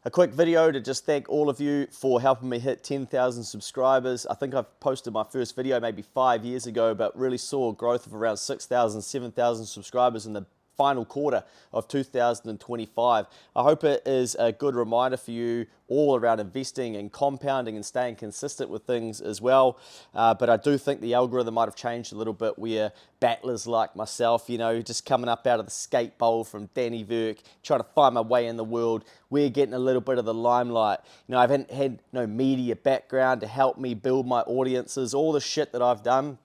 A quick video to just thank all of you for helping me hit 10,000 subscribers. I think I've posted my first video maybe 5 years ago, but really saw a growth of around 6,000, 7,000 subscribers in the final quarter of 2025. I hope it is a good reminder for you all around investing and compounding and staying consistent with things as well. But I do think the algorithm might have changed a little bit where battlers like myself, just coming up out of the skate bowl from Danny Verk, trying to find my way in the world, we're getting a little bit of the limelight. I haven't had no media background to help me build my audiences, all the shit that I've done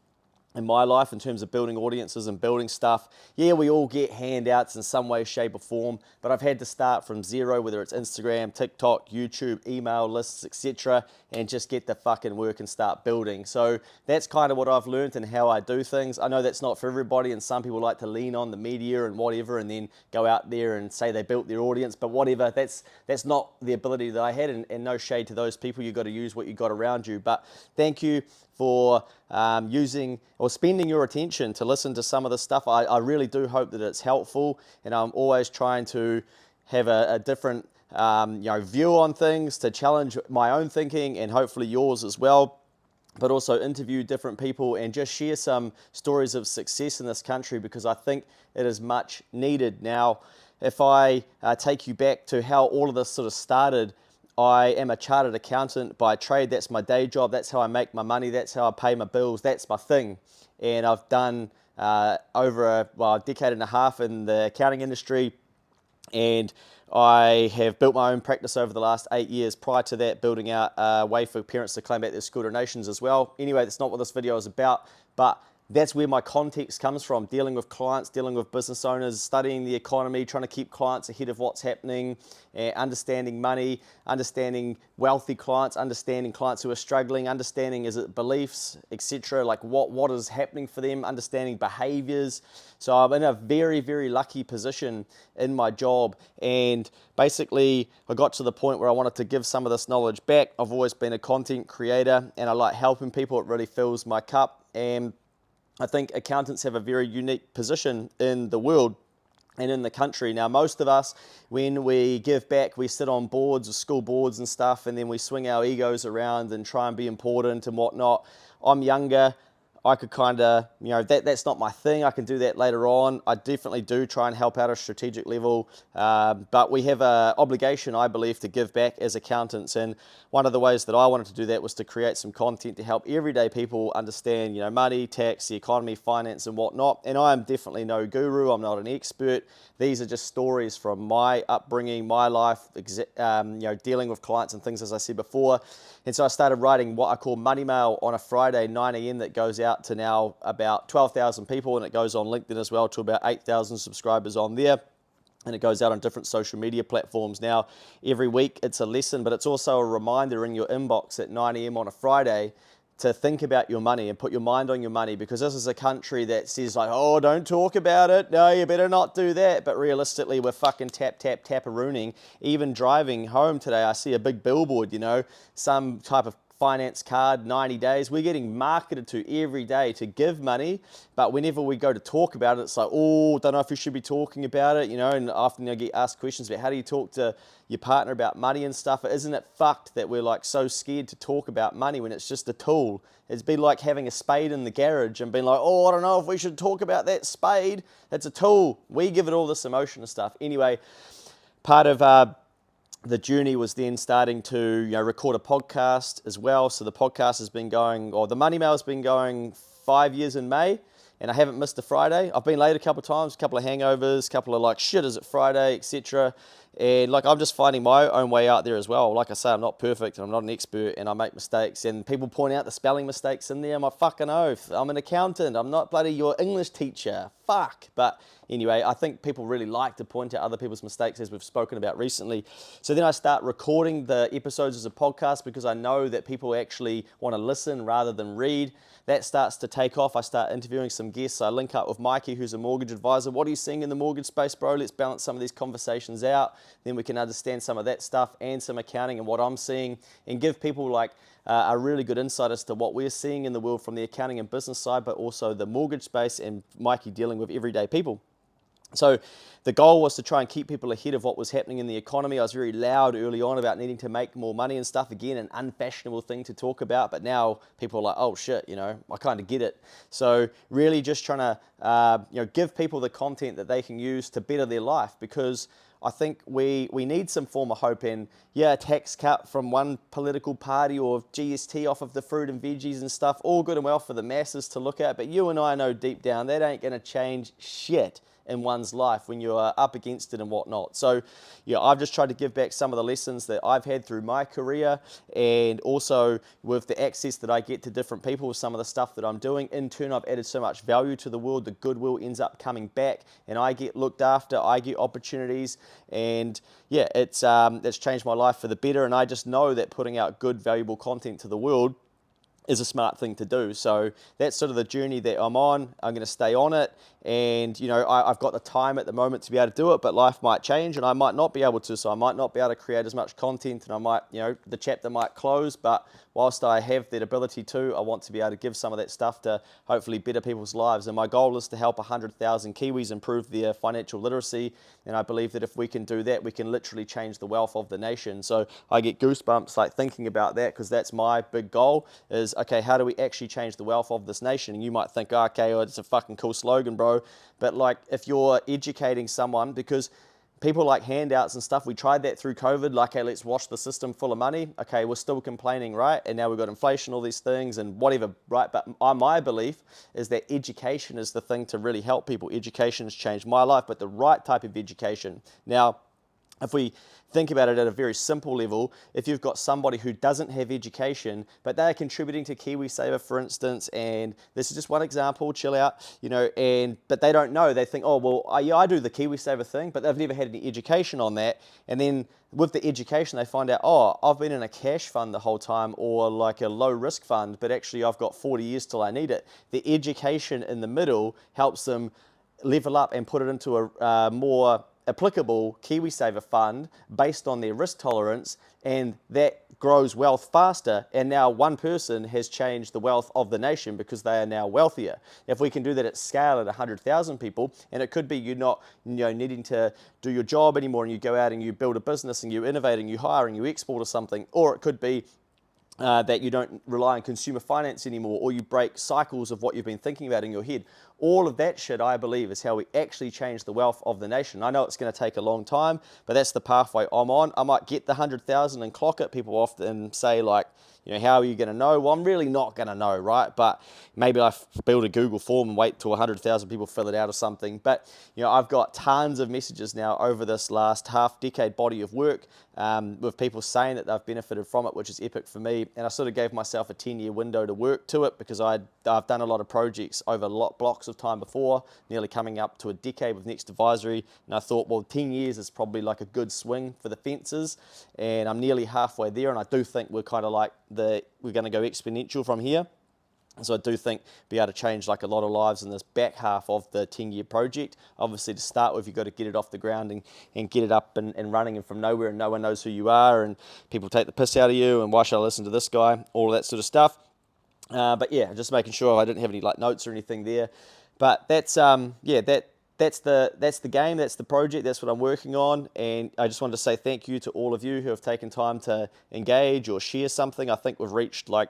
in my life in terms of building audiences and building stuff. Yeah, we all get handouts in some way, shape or form, but I've had to start from zero, whether it's Instagram, TikTok, YouTube, email lists, etc., and just get the fucking work and start building. So that's kind of what I've learned and how I do things. I know that's not for everybody, and some people like to lean on the media and whatever and then go out there and say they built their audience, but whatever, that's not the ability that I had, and no shade to those people. You've got to use what you got around you. But thank you for using or spending your attention to listen to some of the stuff. I really do hope that it's helpful, and I'm always trying to have a different view on things to challenge my own thinking and hopefully yours as well, but also interview different people and just share some stories of success in this country, because I think it is much needed. Now, if I take you back to how all of this sort of started, I am a chartered accountant by trade. That's my day job. That's how I make my money. That's how I pay my bills. That's my thing. And I've done over a decade and a half in the accounting industry, and I have built my own practice over the last 8 years. Prior to that, building out a way for parents to claim back their school donations as well. Anyway, that's not what this video is about, but that's where my context comes from, dealing with clients, dealing with business owners, studying the economy, trying to keep clients ahead of what's happening, understanding money, understanding wealthy clients, understanding clients who are struggling, understanding is it beliefs, etc., like what is happening for them, understanding behaviors. So I'm in a very, very lucky position in my job, and basically I got to the point where I wanted to give some of this knowledge back. I've always been a content creator and I like helping people. It really fills my cup, and I think accountants have a very unique position in the world and in the country. Now, most of us, when we give back, we sit on boards or school boards and stuff, and then we swing our egos around and try and be important and whatnot. I'm younger. I could kind of, that's not my thing. I can do that later on. I definitely do try and help out at a strategic level. But we have an obligation, I believe, to give back as accountants. And one of the ways that I wanted to do that was to create some content to help everyday people understand, money, tax, the economy, finance, and whatnot. And I am definitely no guru. I'm not an expert. These are just stories from my upbringing, my life, dealing with clients and things, as I said before. And so I started writing what I call Money Mail on a Friday, 9 a.m. that goes out to now about 12,000 people, and it goes on LinkedIn as well to about 8,000 subscribers on there. And it goes out on different social media platforms. Now, every week it's a lesson, but it's also a reminder in your inbox at 9 a.m. on a Friday to think about your money and put your mind on your money, because this is a country that says like, oh, don't talk about it. No, you better not do that. But realistically, we're fucking tap-a-rooning. Even driving home today, I see a big billboard, some type of finance card, 90 days. We're getting marketed to every day to give money, but whenever we go to talk about it, it's like, oh, don't know if you should be talking about it, and often I get asked questions about how do you talk to your partner about money and stuff. Isn't it fucked that we're like so scared to talk about money when it's just a tool? It's been like having a spade in the garage and being like, oh, I don't know if we should talk about that spade. It's a tool. We give it all this emotion and stuff. Anyway, part of the journey was then starting to record a podcast as well. So the podcast has been going, or the Money Mail has been going 5 years in May, and I haven't missed a Friday. I've been late a couple of times, a couple of hangovers, a couple of like, shit, is it Friday, etc. And like, I'm just finding my own way out there as well. Like I say, I'm not perfect and I'm not an expert and I make mistakes, and people point out the spelling mistakes in there. I'm a fucking oath. I'm an accountant. I'm not bloody your English teacher. Fuck. But anyway, I think people really like to point out other people's mistakes, as we've spoken about recently. So then I start recording the episodes as a podcast, because I know that people actually want to listen rather than read. That starts to take off. I start interviewing some guests. I link up with Mikey, who's a mortgage advisor. What are you seeing in the mortgage space, bro? Let's balance some of these conversations out. Then we can understand some of that stuff and some accounting and what I'm seeing, and give people like a really good insight as to what we're seeing in the world from the accounting and business side, but also the mortgage space, and Mikey dealing with everyday people. So the goal was to try and keep people ahead of what was happening in the economy. I was very loud early on about needing to make more money and stuff. Again, an unfashionable thing to talk about, but now people are like, oh shit, I kind of get it. So really just trying to give people the content that they can use to better their life, because I think we need some form of hope. And yeah, a tax cut from one political party or GST off of the fruit and veggies and stuff, all good and well for the masses to look at, but you and I know deep down that ain't going to change shit in one's life when you're up against it and whatnot. So yeah, I've just tried to give back some of the lessons that I've had through my career, and also with the access that I get to different people with some of the stuff that I'm doing. In turn, I've added so much value to the world. The goodwill ends up coming back and I get looked after, I get opportunities, and yeah, it's changed my life for the better. And I just know that putting out good, valuable content to the world is a smart thing to do. So that's sort of the journey that I'm on. I'm going to stay on it. And, I've got the time at the moment to be able to do it, but life might change and I might not be able to. So I might not be able to create as much content, and I might, the chapter might close. But whilst I have that ability to, I want to be able to give some of that stuff to hopefully better people's lives. And my goal is to help 100,000 Kiwis improve their financial literacy. And I believe that if we can do that, we can literally change the wealth of the nation. So I get goosebumps like thinking about that, because that's my big goal is, okay, how do we actually change the wealth of this nation? And you might think, oh, okay, well, it's a fucking cool slogan, bro. But like, if you're educating someone, because people like handouts and stuff, we tried that through COVID, like, hey, let's wash the system full of money. Okay, we're still complaining, right? And now we've got inflation, all these things and whatever, right? But my belief is that education is the thing to really help people. Education has changed my life, but the right type of education. Now, if we think about it at a very simple level, if you've got somebody who doesn't have education, but they're contributing to KiwiSaver, for instance, and this is just one example, chill out, but they don't know. They think, oh, well, I do the KiwiSaver thing, but they've never had any education on that. And then with the education, they find out, oh, I've been in a cash fund the whole time, or like a low risk fund, but actually I've got 40 years till I need it. The education in the middle helps them level up and put it into a more applicable KiwiSaver fund based on their risk tolerance, and that grows wealth faster. And now one person has changed the wealth of the nation because they are now wealthier. If we can do that at scale at 100,000 people, and it could be you're not needing to do your job anymore and you go out and you build a business and you innovate and you hire and you export or something, or it could be that you don't rely on consumer finance anymore, or you break cycles of what you've been thinking about in your head. All of that shit, I believe, is how we actually change the wealth of the nation. I know it's going to take a long time, but that's the pathway I'm on. I might get the 100,000 and clock it. People often say, like, how are you going to know? Well, I'm really not going to know, right? But maybe I build a Google form and wait till 100,000 people fill it out or something. But, I've got tons of messages now over this last half-decade body of work with people saying that they've benefited from it, which is epic for me. And I sort of gave myself a 10-year window to work to it, because I've done a lot of projects over blocks of time before, nearly coming up to a decade with Next Advisory. And I thought, well, 10 years is probably like a good swing for the fences. And I'm nearly halfway there. And I do think we're kind of like we're going to go exponential from here. So I do think be able to change like a lot of lives in this back half of the 10-year project. Obviously, to start with, you've got to get it off the ground and get it up and running, and from nowhere, and no one knows who you are, and people take the piss out of you, and why should I listen to this guy, all of that sort of stuff. But yeah, just making sure I didn't have any like notes or anything there. But that's that's the game, that's the project, that's what I'm working on. And I just wanted to say thank you to all of you who have taken time to engage or share something. I think we've reached like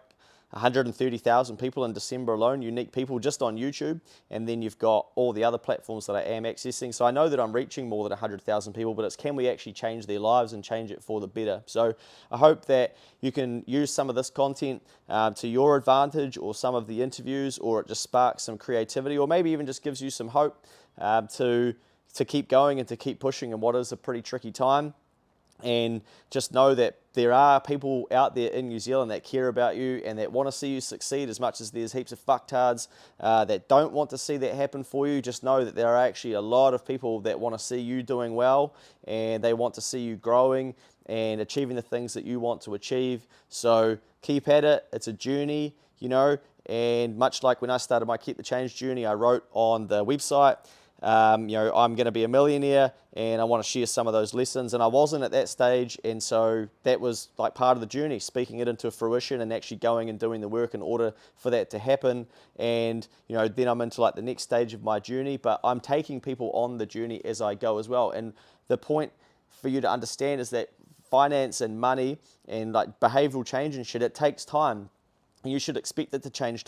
130,000 people in December alone, unique people just on YouTube. And then you've got all the other platforms that I am accessing. So I know that I'm reaching more than 100,000 people, but it's can we actually change their lives and change it for the better? So I hope that you can use some of this content to your advantage, or some of the interviews, or it just sparks some creativity, or maybe even just gives you some hope to keep going and to keep pushing in what is a pretty tricky time. And just know that there are people out there in New Zealand that care about you and that want to see you succeed, as much as there's heaps of fucktards that don't want to see that happen for you. Just know that there are actually a lot of people that want to see you doing well, and they want to see you growing and achieving the things that you want to achieve. So keep at it. It's a journey, and much like when I started my Keep the Change journey, I wrote on the website, I'm going to be a millionaire and I want to share some of those lessons. And I wasn't at that stage. And so that was like part of the journey, speaking it into fruition and actually going and doing the work in order for that to happen. And, then I'm into like the next stage of my journey, but I'm taking people on the journey as I go as well. And the point for you to understand is that finance and money and like behavioral change and shit, it takes time. You should expect it to take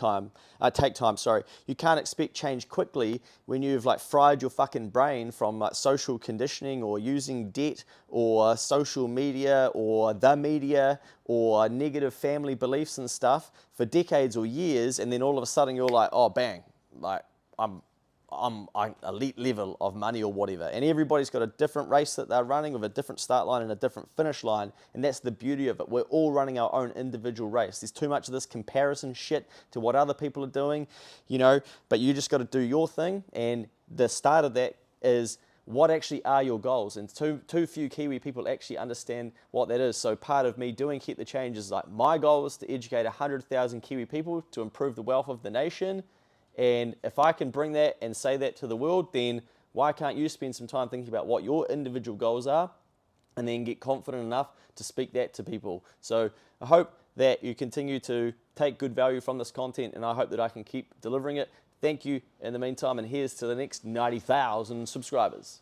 time, sorry. You can't expect change quickly when you've like fried your fucking brain from like social conditioning or using debt or social media or the media or negative family beliefs and stuff for decades or years, and then all of a sudden you're like, oh bang, like I'm elite level of money or whatever. And everybody's got a different race that they're running with a different start line and a different finish line. And that's the beauty of it. We're all running our own individual race. There's too much of this comparison shit to what other people are doing, but you just got to do your thing. And the start of that is what actually are your goals? And too few Kiwi people actually understand what that is. So part of me doing Keep the Change is like, my goal is to educate 100,000 Kiwi people to improve the wealth of the nation. And if I can bring that and say that to the world, then why can't you spend some time thinking about what your individual goals are and then get confident enough to speak that to people? So I hope that you continue to take good value from this content, and I hope that I can keep delivering it. Thank you in the meantime, and here's to the next 90,000 subscribers.